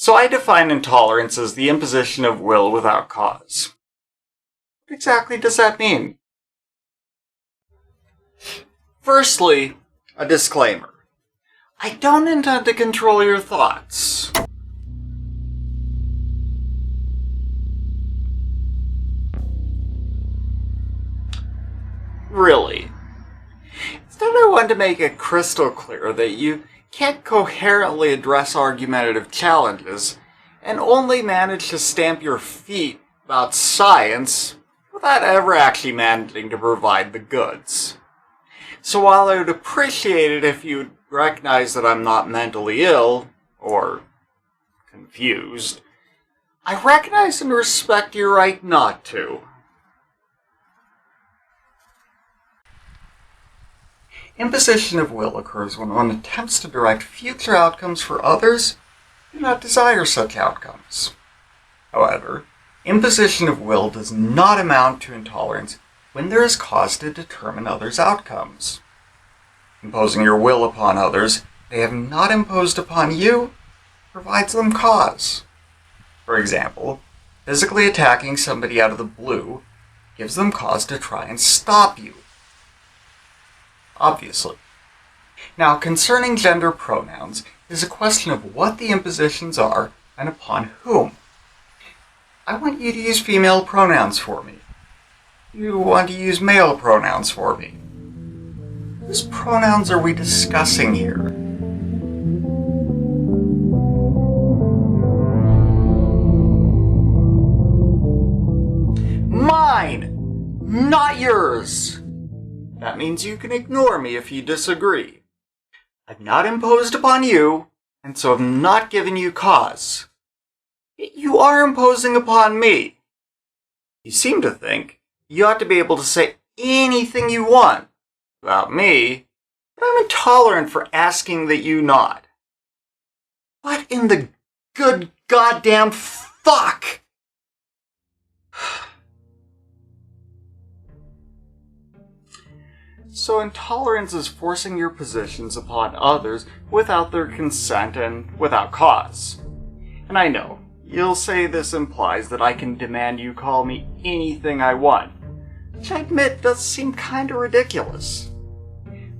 So I define intolerance as the imposition of will without cause. What exactly does that mean? Firstly, a disclaimer. I don't intend to control your thoughts. Really. Instead, I want to make it crystal clear that you can't coherently address argumentative challenges and only manage to stamp your feet about science without ever actually managing to provide the goods. So while I would appreciate it if you'd recognize that I'm not mentally ill, or confused, I recognize and respect your right not to. Imposition of will occurs when one attempts to direct future outcomes for others who do not desire such outcomes. However, imposition of will does not amount to intolerance when there is cause to determine others' outcomes. Imposing your will upon others they have not imposed upon you provides them cause. For example, physically attacking somebody out of the blue gives them cause to try and stop you. Obviously. Now, concerning gender pronouns is a question of what the impositions are and upon whom. I want you to use female pronouns for me. You want to use male pronouns for me. Whose pronouns are we discussing here? Mine! Not yours! That means you can ignore me if you disagree. I've not imposed upon you, and so have not given you cause. Yet you are imposing upon me. You seem to think you ought to be able to say anything you want about me, but I'm intolerant for asking that you not. What in the good goddamn fuck? So intolerance is forcing your positions upon others without their consent and without cause. And I know, you'll say this implies that I can demand you call me anything I want, which I admit does seem kinda ridiculous.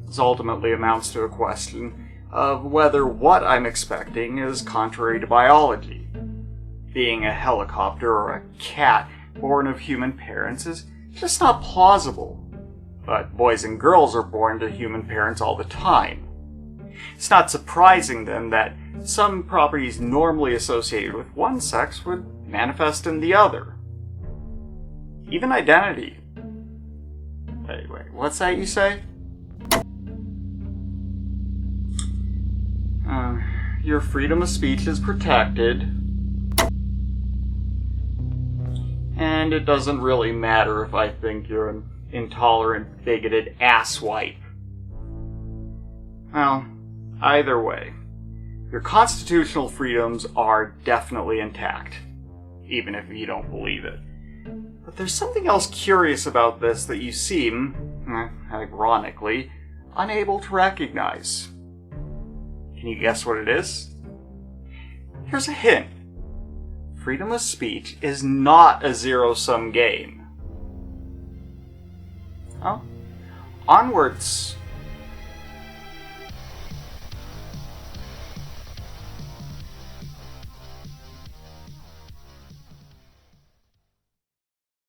This ultimately amounts to a question of whether what I'm expecting is contrary to biology. Being a helicopter or a cat born of human parents is just not plausible. But boys and girls are born to human parents all the time. It's not surprising then that some properties normally associated with one sex would manifest in the other. Even identity. Wait, what's that you say? Your freedom of speech is protected. And it doesn't really matter if I think you're an intolerant, bigoted asswipe. Well, either way, your constitutional freedoms are definitely intact, even if you don't believe it. But there's something else curious about this that you seem, ironically, unable to recognize. Can you guess what it is? Here's a hint. Freedom of speech is not a zero-sum game. Well, onwards